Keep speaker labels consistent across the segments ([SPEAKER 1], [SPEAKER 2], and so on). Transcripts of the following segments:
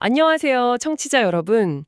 [SPEAKER 1] 안녕하세요, 청취자 여러분.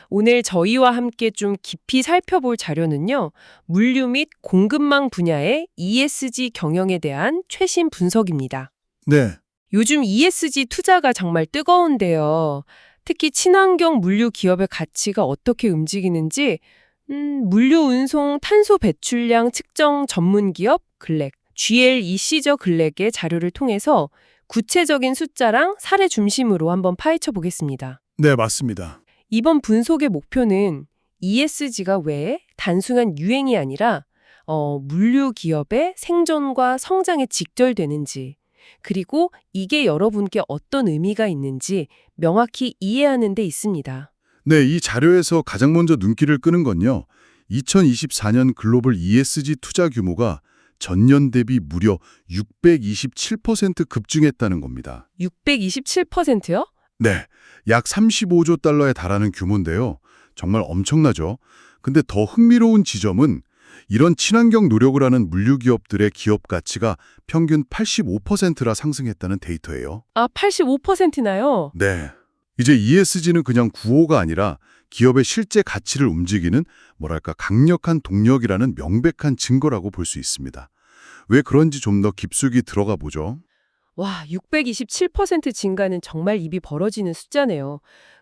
[SPEAKER 1] 오늘 저희와 함께 좀 깊이 살펴볼 자료는요, 물류 및 공급망 분야의 ESG 경영에 대한 최신 분석입니다.
[SPEAKER 2] 네,
[SPEAKER 1] 요즘 ESG 투자가 정말 뜨거운데요. 특히 친환경 물류 기업의 가치가 어떻게 움직이는지, 물류 운송 탄소 배출량 측정 전문 기업 글렉, GLEC죠 글렉의 자료를 통해서 구체적인 숫자랑 사례 중심으로 한번 파헤쳐 보겠습니다.
[SPEAKER 2] 네, 맞습니다.
[SPEAKER 1] 이번 분석의 목표는 ESG가 왜 단순한 유행이 아니라 물류 기업의 생존과 성장에 직결되는지, 그리고 이게 여러분께 어떤 의미가 있는지 명확히 이해하는 데 있습니다.
[SPEAKER 2] 네, 이 자료에서 가장 먼저 눈길을 끄는 건요. 2024년 글로벌 ESG 투자 규모가 전년 대비 무려 627% 급증했다는 겁니다.
[SPEAKER 1] 627%요?
[SPEAKER 2] 네, 약 35조 달러에 달하는 규모인데요. 정말 엄청나죠? 근데 더 흥미로운 지점은 이런 친환경 노력을 하는 물류 기업들의 기업 가치가 평균 85%라 상승했다는 데이터예요.
[SPEAKER 1] 아, 85%나요?
[SPEAKER 2] 네. 이제 ESG는 그냥 구호가 아니라 기업의 실제 가치를 움직이는 뭐랄까 강력한 동력이라는 명백한 증거라고 볼 수 있습니다. 왜 그런지 좀 더 깊숙이 들어가 보죠.
[SPEAKER 1] 와, 627% 증가는 정말 입이 벌어지는 숫자네요.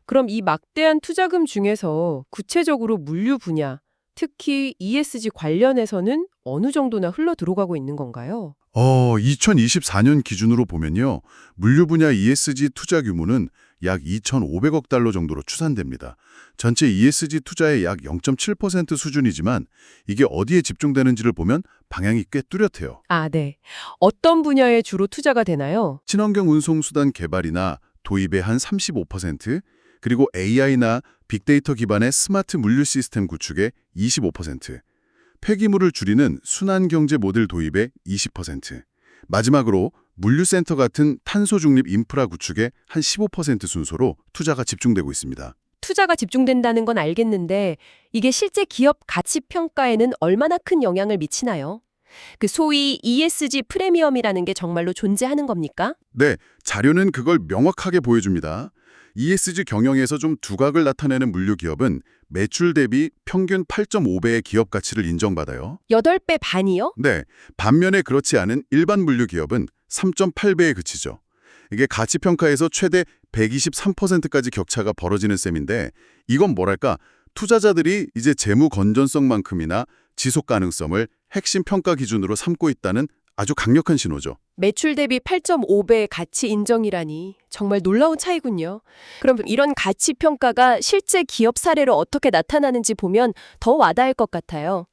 [SPEAKER 1] 그럼 이 막대한 투자금 중에서 구체적으로 물류 분야, 특히 ESG 관련해서는 어느 정도나 흘러 들어가고 있는 건가요?
[SPEAKER 2] 2024년 기준으로 보면요. 물류 분야 ESG 투자 규모는 약 2,500억 달러 정도로 추산됩니다. 전체 ESG 투자의 약 0.7% 수준이지만 이게 어디에 집중되는지를 보면 방향이 꽤 뚜렷해요.
[SPEAKER 1] 아, 네. 어떤 분야에 주로 투자가 되나요?
[SPEAKER 2] 친환경 운송수단 개발이나 도입의 한 35%, 그리고 AI나 빅데이터 기반의 스마트 물류 시스템 구축의 25%, 폐기물을 줄이는 순환경제 모델 도입의 20%, 마지막으로 물류센터 같은 탄소 중립 인프라 구축의 한 15% 순서로 투자가 집중되고 있습니다.
[SPEAKER 1] 투자가 집중된다는 건 알겠는데 이게 실제 기업 가치 평가에는 얼마나 큰 영향을 미치나요? 그 소위 ESG 프리미엄이라는 게 정말로 존재하는 겁니까?
[SPEAKER 2] 네, 자료는 그걸 명확하게 보여줍니다. ESG 경영에서 좀 두각을 나타내는 물류 기업은 매출 대비 평균 8.5배의 기업 가치를 인정받아요.
[SPEAKER 1] 8배 반이요?
[SPEAKER 2] 네, 반면에 그렇지 않은 일반 물류 기업은 3.8배에 그치죠. 이게 가치 평가에서 최대 123%까지 격차가 벌어지는 셈인데 이건 뭐랄까 투자자들이 이제 재무 건전성만큼이나 지속 가능성을 핵심 평가 기준으로 삼고 있다는 아주 강력한 신호죠.
[SPEAKER 1] 매출 대비 8.5배 가치 인정이라니 정말 놀라운 차이군요. 그럼 이런 가치 평가가 실제 기업 사례로 어떻게 나타나는지 보면 더 와닿을 것 같아요.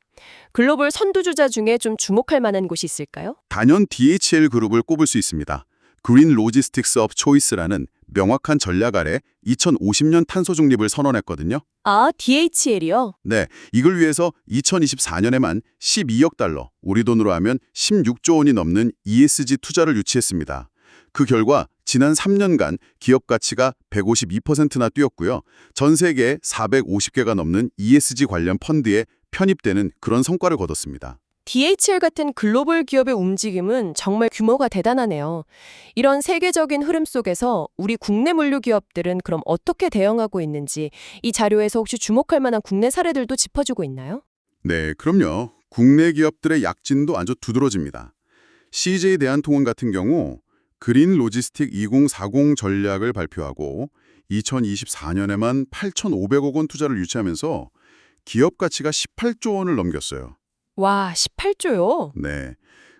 [SPEAKER 1] 글로벌 선두주자 중에 좀 주목할 만한 곳이 있을까요?
[SPEAKER 2] 단연 DHL 그룹을 꼽을 수 있습니다. 그린 로지스틱스 업 초이스라는 명확한 전략 아래 2050년 탄소 중립을 선언했거든요.
[SPEAKER 1] 아, DHL이요?
[SPEAKER 2] 네, 이걸 위해서 2024년에만 12억 달러, 우리 돈으로 하면 16조 원이 넘는 ESG 투자를 유치했습니다. 그 결과 지난 3년간 기업 가치가 152%나 뛰었고요. 전 세계 450개가 넘는 ESG 관련 펀드에 편입되는 그런 성과를 거뒀습니다.
[SPEAKER 1] DHL 같은 글로벌 기업의 움직임은 정말 규모가 대단하네요. 이런 세계적인 흐름 속에서 우리 국내 물류 기업들은 그럼 어떻게 대응하고 있는지 이 자료에서 혹시 주목할 만한 국내 사례들도 짚어주고 있나요?
[SPEAKER 2] 네, 그럼요. 국내 기업들의 약진도 아주 두드러집니다. CJ 대한통운 같은 경우 그린 로지스틱 2040 전략을 발표하고 2024년에만 8,500억 원 투자를 유치하면서 기업 가치가 18조 원을 넘겼어요.
[SPEAKER 1] 와, 18조요?
[SPEAKER 2] 네.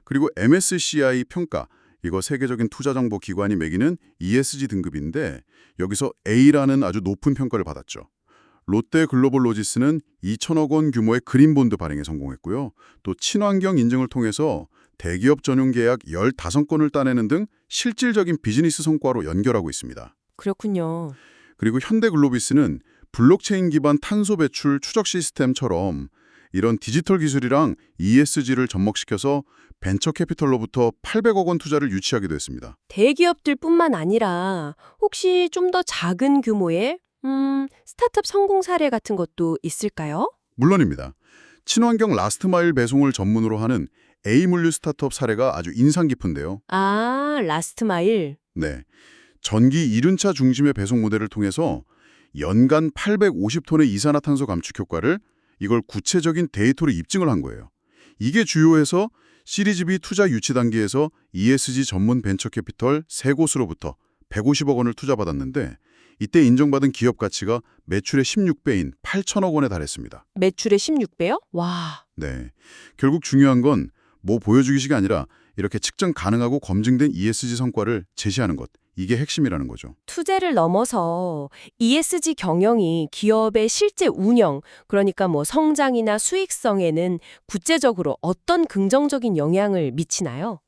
[SPEAKER 2] 그리고 MSCI 평가, 이거 세계적인 투자정보 기관이 매기는 ESG 등급인데 여기서 A라는 아주 높은 평가를 받았죠. 롯데 글로벌 로지스는 2천억 원 규모의 그린본드 발행에 성공했고요. 또 친환경 인증을 통해서 대기업 전용 계약 15건을 따내는 등 실질적인 비즈니스 성과로 연결하고 있습니다.
[SPEAKER 1] 그렇군요.
[SPEAKER 2] 그리고 현대글로비스는 블록체인 기반 탄소 배출 추적 시스템처럼 이런 디지털 기술이랑 ESG를 접목시켜서 벤처 캐피털로부터 800억 원 투자를 유치하기도 했습니다.
[SPEAKER 1] 대기업들뿐만 아니라 혹시 좀 더 작은 규모의 스타트업 성공 사례 같은 것도 있을까요?
[SPEAKER 2] 물론입니다. 친환경 라스트 마일 배송을 전문으로 하는 A물류 스타트업 사례가 아주 인상 깊은데요.
[SPEAKER 1] 아, 라스트 마일.
[SPEAKER 2] 네. 전기 이륜차 중심의 배송 모델을 통해서 연간 850톤의 이산화탄소 감축 효과를 이걸 구체적인 데이터로 입증을 한 거예요. 이게 주요해서 시리즈 B 투자 유치 단계에서 ESG 전문 벤처 캐피털 3곳으로부터 150억 원을 투자받았는데 이때 인정받은 기업 가치가 매출의 16배인 8천억 원에 달했습니다.
[SPEAKER 1] 매출의 16배요? 와.
[SPEAKER 2] 네, 결국 중요한 건 뭐 보여주기식이 아니라 이렇게 측정 가능하고 검증된 ESG 성과를 제시하는 것. 이게 핵심이라는 거죠.
[SPEAKER 1] 투자를 넘어서 ESG 경영이 기업의 실제 운영, 그러니까 뭐 성장이나 수익성에는 구체적으로 어떤 긍정적인 영향을 미치나요?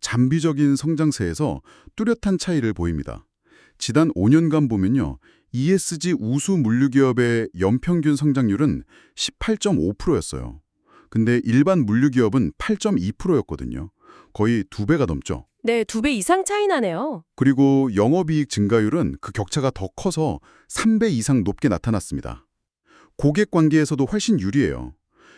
[SPEAKER 2] 잠비적인 성장세에서 뚜렷한 차이를 보입니다. 지난 5년간 보면요. ESG 우수 물류기업의 연평균 성장률은 18.5%였어요. 근데 일반 물류기업은 8.2%였거든요. 거의 2배가 넘죠.
[SPEAKER 1] 네, 2배 이상 차이 나네요.
[SPEAKER 2] 그리고 영업이익 증가율은 그 격차가 더 커서 3배 이상 높게 나타났습니다. 고객 관계에서도 훨씬 유리해요.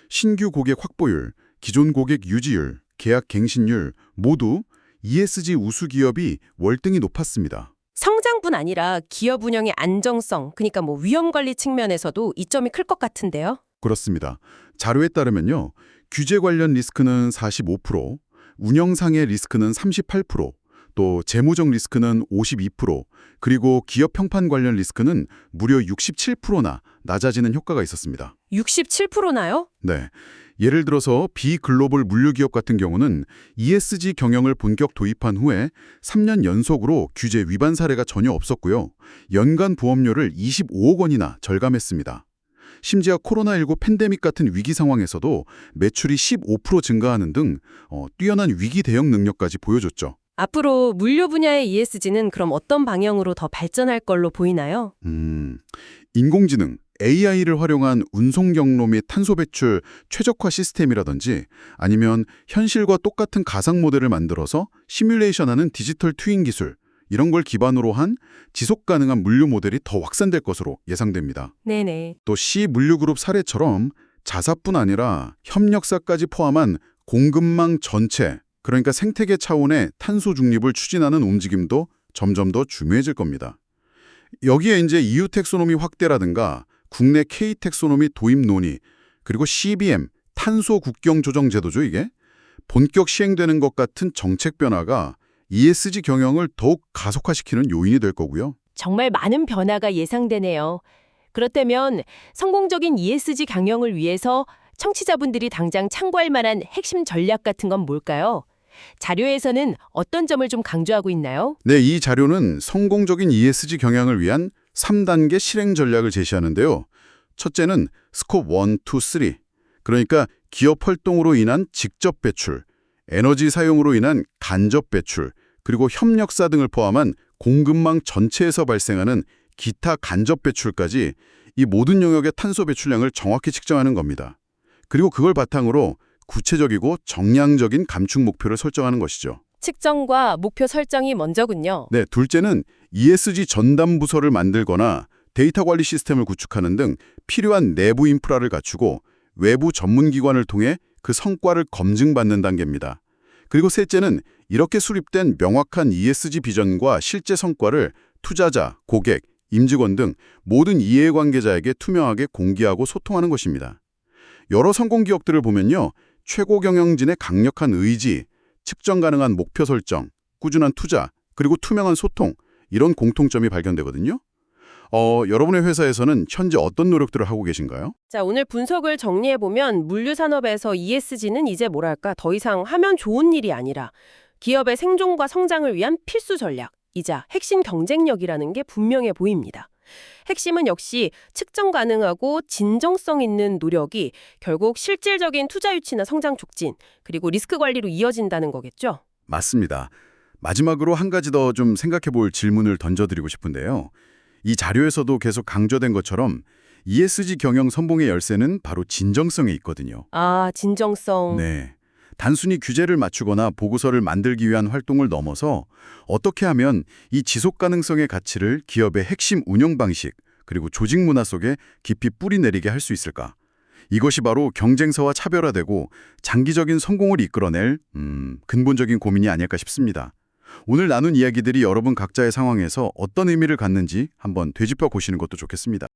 [SPEAKER 2] 신규 고객 확보율, 기존 고객 유지율, 계약 갱신율 모두 ESG 우수 기업이 월등히 높았습니다.
[SPEAKER 1] 성장뿐 아니라 기업 운영의 안정성, 그러니까 뭐 위험 관리 측면에서도 이점이 클 것 같은데요.
[SPEAKER 2] 그렇습니다. 자료에 따르면요. 규제 관련 리스크는 45%, 운영상의 리스크는 38%, 또 재무적 리스크는 52%, 그리고 기업 평판 관련 리스크는 무려 67%나 낮아지는 효과가 있었습니다.
[SPEAKER 1] 67%나요?
[SPEAKER 2] 네. 예를 들어서 비글로벌 물류기업 같은 경우는 ESG 경영을 본격 도입한 후에 3년 연속으로 규제 위반 사례가 전혀 없었고요. 연간 보험료를 25억 원이나 절감했습니다. 심지어 코로나19 팬데믹 같은 위기 상황에서도 매출이 15% 증가하는 등 뛰어난 위기 대응 능력까지 보여줬죠.
[SPEAKER 1] 앞으로 물류 분야의 ESG는 그럼 어떤 방향으로 더 발전할 걸로 보이나요?
[SPEAKER 2] 인공지능, AI를 활용한 운송 경로 및 탄소 배출 최적화 시스템이라든지 아니면 현실과 똑같은 가상 모델을 만들어서 시뮬레이션하는 디지털 트윈 기술, 이런 걸 기반으로 한 지속 가능한 물류 모델이 더 확산될 것으로 예상됩니다.
[SPEAKER 1] 네네.
[SPEAKER 2] 또 C물류그룹 사례처럼 자사뿐 아니라 협력사까지 포함한 공급망 전체, 그러니까 생태계 차원의 탄소 중립을 추진하는 움직임도 점점 더 중요해질 겁니다. 여기에 이제 EU 텍소노미 확대라든가 국내 K 텍소노미 도입 논의, 그리고 CBM, 탄소 국경 조정 제도죠, 이게. 본격 시행되는 것 같은 정책 변화가 ESG 경영을 더욱 가속화시키는 요인이 될 거고요.
[SPEAKER 1] 정말 많은 변화가 예상되네요. 그렇다면 성공적인 ESG 경영을 위해서 청취자분들이 당장 참고할 만한 핵심 전략 같은 건 뭘까요? 자료에서는 어떤 점을 좀 강조하고 있나요?
[SPEAKER 2] 네, 이 자료는 성공적인 ESG 경영을 위한 3단계 실행 전략을 제시하는데요. 첫째는 스콥 1, 2, 3, 그러니까 기업 활동으로 인한 직접 배출, 에너지 사용으로 인한 간접 배출, 그리고 협력사 등을 포함한 공급망 전체에서 발생하는 기타 간접 배출까지 이 모든 영역의 탄소 배출량을 정확히 측정하는 겁니다. 그리고 그걸 바탕으로 구체적이고 정량적인 감축 목표를 설정하는 것이죠.
[SPEAKER 1] 측정과 목표 설정이 먼저군요.
[SPEAKER 2] 네, 둘째는 ESG 전담 부서를 만들거나 데이터 관리 시스템을 구축하는 등 필요한 내부 인프라를 갖추고 외부 전문기관을 통해 그 성과를 검증받는 단계입니다. 그리고 셋째는 이렇게 수립된 명확한 ESG 비전과 실제 성과를 투자자, 고객, 임직원 등 모든 이해관계자에게 투명하게 공개하고 소통하는 것입니다. 여러 성공 기업들을 보면요. 최고 경영진의 강력한 의지, 측정 가능한 목표 설정, 꾸준한 투자, 그리고 투명한 소통, 이런 공통점이 발견되거든요. 여러분의 회사에서는 현재 어떤 노력들을 하고 계신가요?
[SPEAKER 1] 자, 오늘 분석을 정리해보면 물류산업에서 ESG는 이제 뭐랄까 더 이상 하면 좋은 일이 아니라 기업의 생존과 성장을 위한 필수 전략이자 핵심 경쟁력이라는 게 분명해 보입니다. 핵심은 역시 측정 가능하고 진정성 있는 노력이 결국 실질적인 투자 유치나 성장 촉진, 그리고 리스크 관리로 이어진다는 거겠죠?
[SPEAKER 2] 맞습니다. 마지막으로 한 가지 더 좀 생각해 볼 질문을 던져드리고 싶은데요. 이 자료에서도 계속 강조된 것처럼 ESG 경영 선봉의 열쇠는 바로 진정성에 있거든요.
[SPEAKER 1] 아, 진정성.
[SPEAKER 2] 네. 단순히 규제를 맞추거나 보고서를 만들기 위한 활동을 넘어서 어떻게 하면 이 지속 가능성의 가치를 기업의 핵심 운영 방식 그리고 조직 문화 속에 깊이 뿌리내리게 할 수 있을까? 이것이 바로 경쟁사와 차별화되고 장기적인 성공을 이끌어낼 근본적인 고민이 아닐까 싶습니다. 오늘 나눈 이야기들이 여러분 각자의 상황에서 어떤 의미를 갖는지 한번 되짚어 보시는 것도 좋겠습니다.